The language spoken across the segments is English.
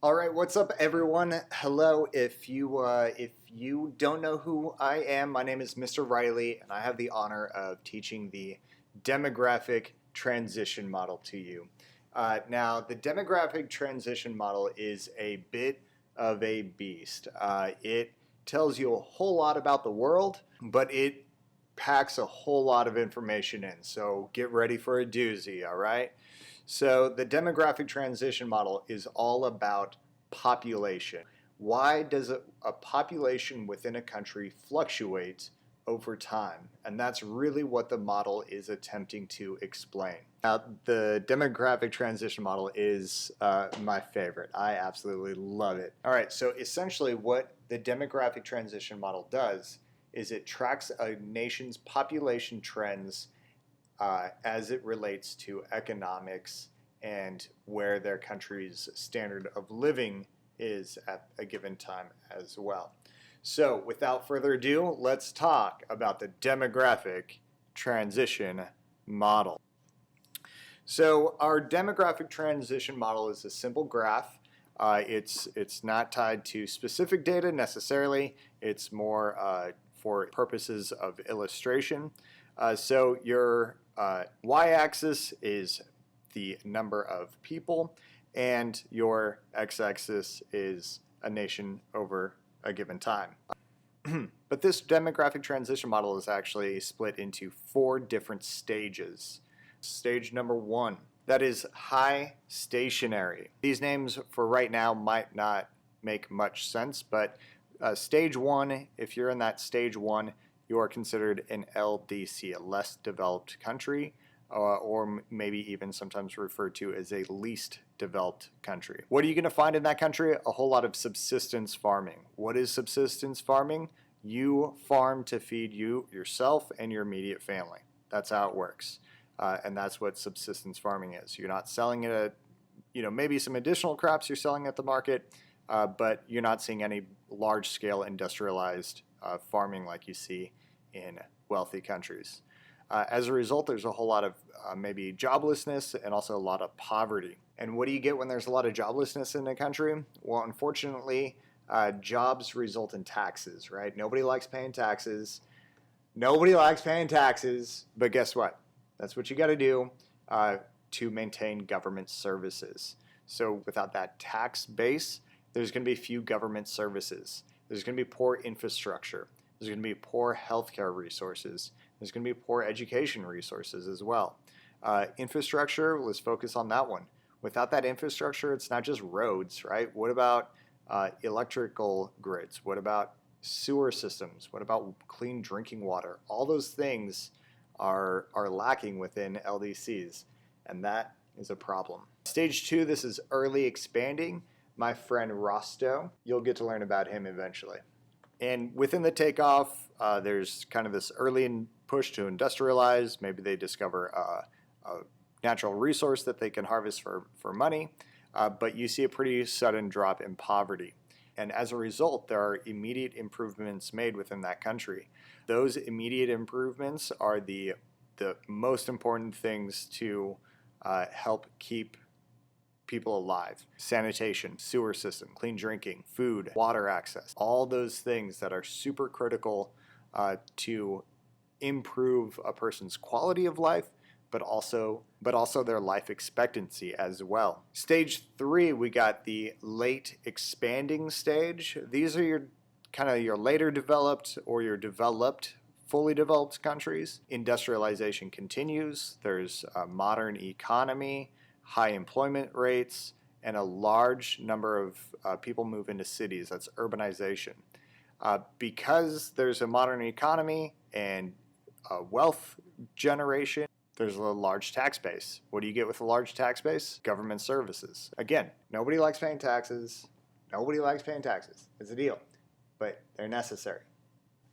All right, what's up, everyone? Hello. If you don't know who I am, my name is Mr. Riley, and I have the honor of teaching the demographic transition model to you. Now, the demographic transition model is a bit of a beast. It tells you a whole lot about the world, but it packs a whole lot of information in. So get ready for a doozy. All right. So the demographic transition model is all about population. Why does a population within a country fluctuate over time? And that's really what the model is attempting to explain. Now, the demographic transition model is my favorite. I absolutely love it. All right, so essentially what the demographic transition model does is it tracks a nation's population trends as it relates to economics and where their country's standard of living is at a given time as well. So without further ado, let's talk about the demographic transition model. So our demographic transition model is a simple graph. It's not tied to specific data necessarily. It's more for purposes of illustration. So your y-axis is the number of people, and your x-axis is a nation over a given time. But this demographic transition model is actually split into 4 different stages. Stage number 1, that is high stationary. These names for right now might not make much sense, but stage 1, if you're in that stage 1, you are considered an LDC, a less developed country, or maybe even sometimes referred to as a least developed country. What are you going to find in that country? A whole lot of subsistence farming. What is subsistence farming? You farm to feed yourself and your immediate family. That's how it works. And that's what subsistence farming is. You're not selling it at, maybe some additional crops you're selling at the market, but you're not seeing any large-scale industrialized farming like you see in wealthy countries. As a result, there's a whole lot of maybe joblessness and also a lot of poverty. And what do you get when there's a lot of joblessness in a country? Well, unfortunately, jobs result in taxes, right? Nobody likes paying taxes. Nobody likes paying taxes, but guess what? That's what you got to do to maintain government services. So without that tax base, there's going to be few government services. There's going to be poor infrastructure. There's going to be poor healthcare resources. There's going to be poor education resources as well. Infrastructure, let's focus on that one. Without that infrastructure, it's not just roads, right? What about electrical grids? What about sewer systems? What about clean drinking water? All those things are lacking within LDCs, and that is a problem. Stage 2, this is early expanding. My friend Rosto, you'll get to learn about him eventually. And within the takeoff, there's kind of this early push to industrialize. Maybe they discover a natural resource that they can harvest for money, but you see a pretty sudden drop in poverty. And as a result, there are immediate improvements made within that country. Those immediate improvements are the most important things to help keep people alive. Sanitation, sewer system, clean drinking, food, water access, all those things that are super critical to improve a person's quality of life, but also their life expectancy as well. Stage 3, we got the late expanding stage. These are your later developed or your fully developed countries. Industrialization continues. There's a modern economy, high employment rates, and a large number of people move into cities. That's urbanization. Because there's a modern economy and wealth generation, there's a large tax base. What do you get with a large tax base? Government services. Again, nobody likes paying taxes. Nobody likes paying taxes. It's a deal, but they're necessary.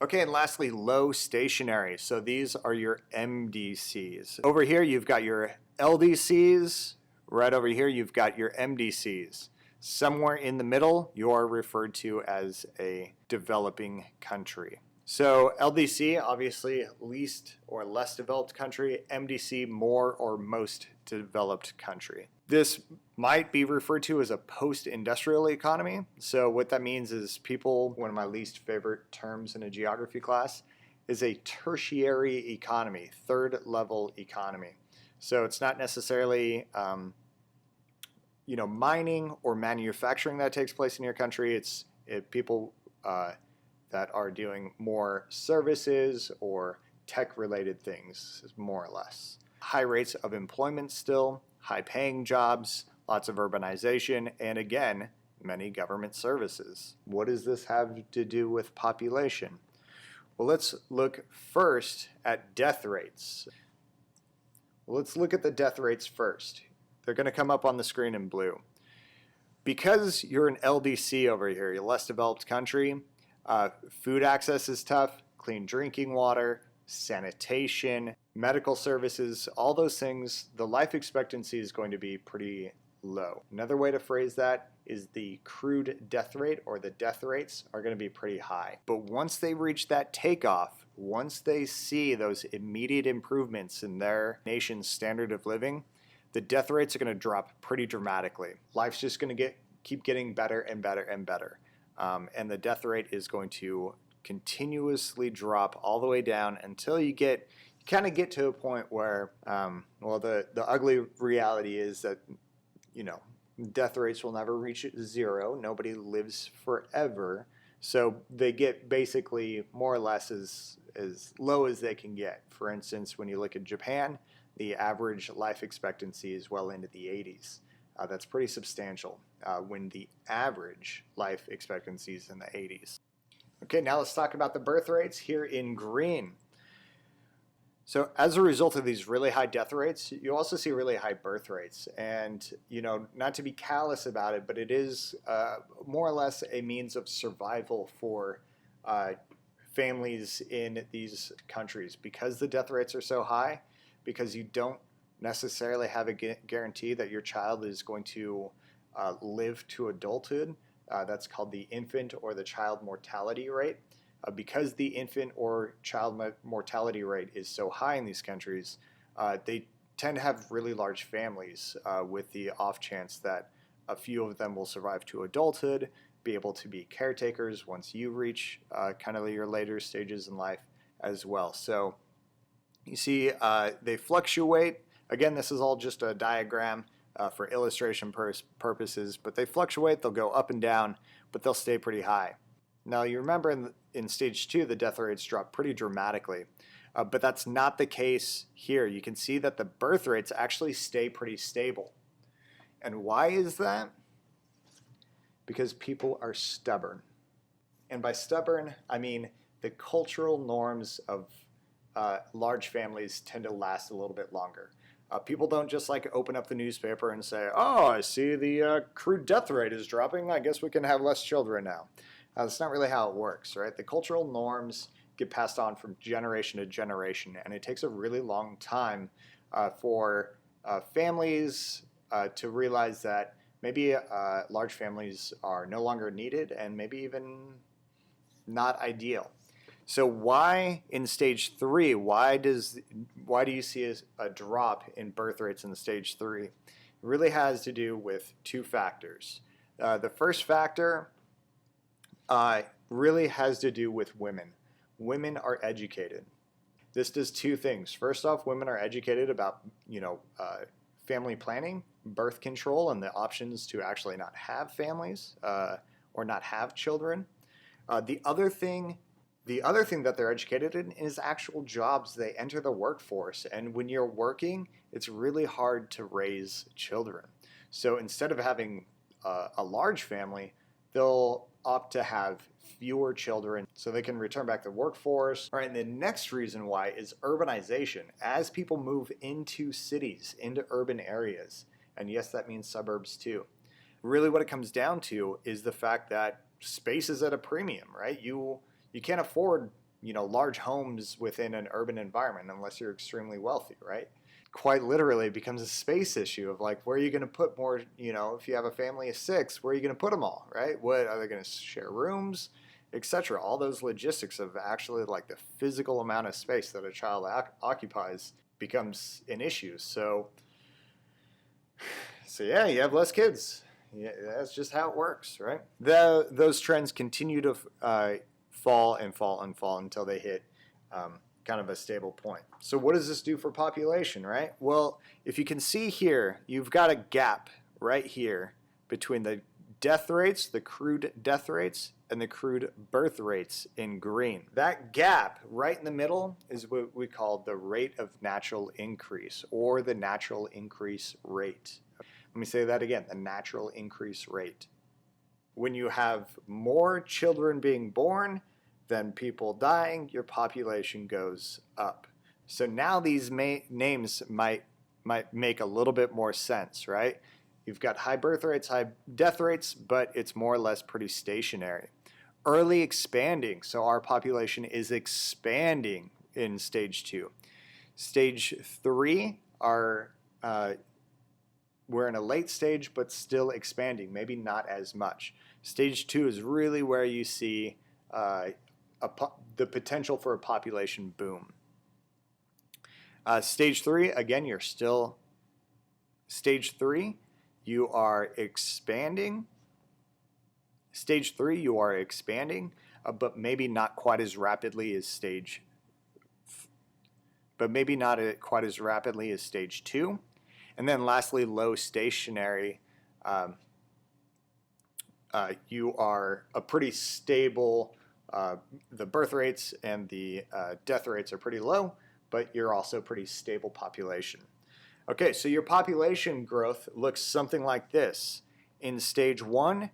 Okay, and lastly, low stationary. So these are your MDCs. Over here, you've got your LDCs. Right over here, you've got your MDCs. Somewhere in the middle, you are referred to as a developing country. So LDC, obviously least or less developed country. MDC, more or most developed country. This might be referred to as a post-industrial economy. So what that means is people, one of my least favorite terms in a geography class, is a tertiary economy, third level economy. So it's not necessarily mining or manufacturing that takes place in your country. It's people that are doing more services or tech-related things, more or less. High rates of employment still, high-paying jobs, lots of urbanization, and again, many government services. What does this have to do with population? Well, let's look first at death rates. Let's look at the death rates first. They're going to come up on the screen in blue. Because you're an LDC over here, you're a less developed country, food access is tough, clean drinking water, sanitation, medical services, all those things, the life expectancy is going to be pretty low. Another way to phrase that is the crude death rate, or the death rates are going to be pretty high. But once they reach that takeoff, once they see those immediate improvements in their nation's standard of living, the death rates are going to drop pretty dramatically. Life's just going to keep getting better and better and better. And the death rate is going to continuously drop all the way down until you kind of get to a point where, the ugly reality is that, death rates will never reach zero. Nobody lives forever. So they get basically more or less as low as they can get. For instance, when you look at Japan, the average life expectancy is well into the 80s. That's pretty substantial when the average life expectancy is in the 80s. Okay, now let's talk about the birth rates here in green. So as a result of these really high death rates, you also see really high birth rates. And, not to be callous about it, but it is more or less a means of survival for families in these countries. Because the death rates are so high, because you don't necessarily have a guarantee that your child is going to live to adulthood. That's called the infant or the child mortality rate. Because the infant or child mortality rate is so high in these countries, they tend to have really large families with the off chance that a few of them will survive to adulthood, be able to be caretakers once you reach kind of your later stages in life as well. So you see they fluctuate. Again, this is all just a diagram for illustration purposes, but they fluctuate. They'll go up and down, but they'll stay pretty high. Now, you remember in stage 2, the death rates drop pretty dramatically, but that's not the case here. You can see that the birth rates actually stay pretty stable. And why is that? Because people are stubborn. And by stubborn, I mean the cultural norms of large families tend to last a little bit longer. People don't just open up the newspaper and say, oh, I see the crude death rate is dropping. I guess we can have less children now. That's not really how it works, right? The cultural norms get passed on from generation to generation, and it takes a really long time for families to realize that maybe large families are no longer needed and maybe even not ideal. So why in stage 3, why do you see a drop in birth rates in stage 3? It really has to do with 2 factors. The first factor really has to do with women. Women are educated. This does 2 things. First off, women are educated about, family planning, birth control, and the options to actually not have families or not have children. The other thing that they're educated in is actual jobs. They enter the workforce, and when you're working, it's really hard to raise children. So instead of having a large family, they'll opt to have fewer children so they can return back to the workforce. All right, and the next reason why is urbanization. As people move into cities, into urban areas, and yes, that means suburbs too. Really what it comes down to is the fact that space is at a premium, right? You can't afford, large homes within an urban environment unless you're extremely wealthy, right? Quite literally it becomes a space issue of where are you going to put more, if you have a family of 6, where are you going to put them all, right? What are they going to share rooms, etc.? All those logistics of actually the physical amount of space that a child occupies becomes an issue. So So yeah, you have less kids. Yeah, that's just how it works, right? Those trends continue to fall and fall and fall until they hit kind of a stable point. So what does this do for population, right? Well, if you can see here, you've got a gap right here between the death rates, the crude death rates, and the crude birth rates in green. That gap right in the middle is what we call the rate of natural increase, or the natural increase rate. Let me say that again, the natural increase rate. When you have more children being born than people dying, your population goes up. So now these names might make a little bit more sense, right? You've got high birth rates, high death rates, but it's more or less pretty stationary. Early expanding, so our population is expanding in stage 2. Stage 3 are we're in a late stage, but still expanding, maybe not as much. Stage 2 is really where you see the potential for a population boom. Stage 3, again, you're still stage 3. You are expanding. Stage 3, you are expanding, but maybe not quite as rapidly as stage 2. And then lastly, low stationary. You are a pretty stable, the birth rates and the death rates are pretty low, but you're also pretty stable population. Okay, so your population growth looks something like this. In stage 1,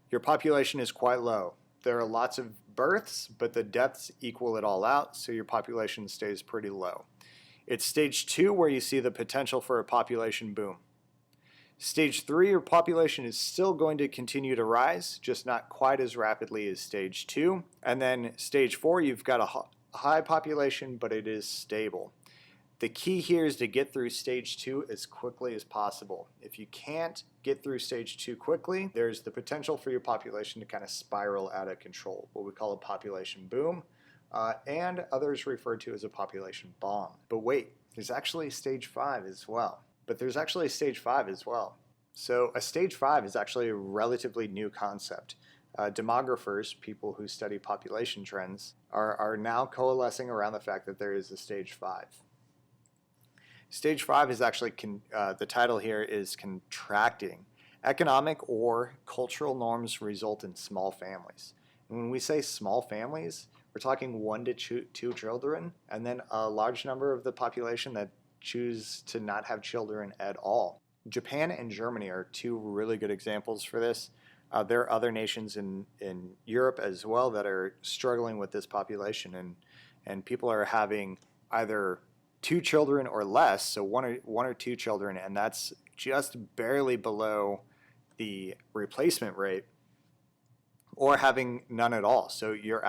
your population is quite low. There are lots of births, but the deaths equal it all out, so your population stays pretty low. It's stage 2 where you see the potential for a population boom. Stage 3, your population is still going to continue to rise, just not quite as rapidly as stage 2. And then stage 4, you've got a high population, but it is stable. The key here is to get through stage 2 as quickly as possible. If you can't get through stage 2 quickly, there's the potential for your population to kind of spiral out of control, what we call a population boom. And others refer to as a population bomb. But wait, there's actually stage 5 as well. So a stage 5 is actually a relatively new concept. Demographers, people who study population trends, are now coalescing around the fact that there is a stage 5. Stage 5 is actually, the title here is contracting. Economic or cultural norms result in small families. And when we say small families, we're talking 1 to 2 children, and then a large number of the population that choose to not have children at all. Japan and Germany are 2 really good examples for this. There are other nations in Europe as well that are struggling with this population, and people are having either 2 children or less, so one or 2 children, and that's just barely below the replacement rate, or having none at all. So your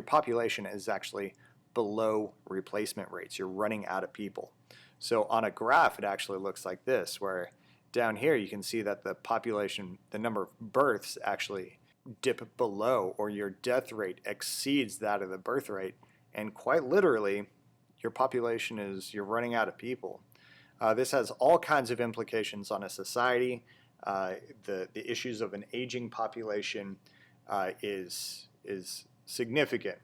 population is actually below replacement rates. You're running out of people. So on a graph, it actually looks like this, where down here you can see that the population, the number of births actually dip below, or your death rate exceeds that of the birth rate, and quite literally, your population you're running out of people. This has all kinds of implications on a society. The issues of an aging population is significant.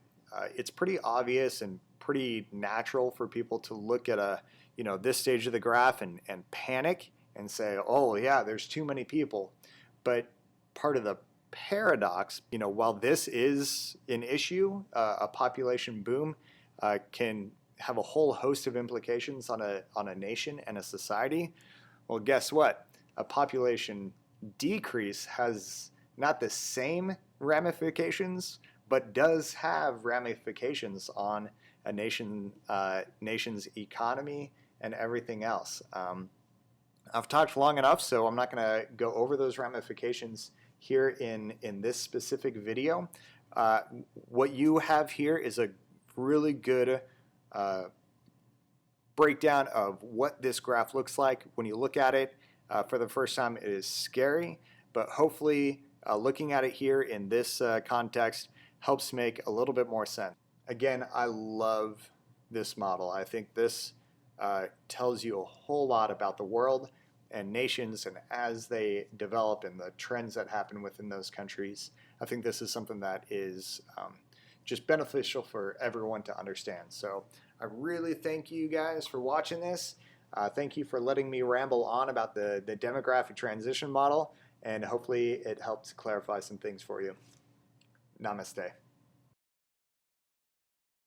It's pretty obvious and pretty natural for people to look at this stage of the graph and panic and say, oh yeah, there's too many people. But part of the paradox, while this is an issue, a population boom can have a whole host of implications on a nation and a society. Well, guess what? A population decrease has not the same ramifications, but does have ramifications on a nation's economy and everything else. I've talked long enough, so I'm not going to go over those ramifications here in this specific video. What you have here is a really good breakdown of what this graph looks like. When you look at it for the first time, it is scary, but hopefully looking at it here in this context helps make a little bit more sense. Again, I love this model. I think this tells you a whole lot about the world and nations, and as they develop and the trends that happen within those countries. I think this is something that is just beneficial for everyone to understand. So I really thank you guys for watching this. Thank you for letting me ramble on about the demographic transition model, and hopefully it helped clarify some things for you. Namaste.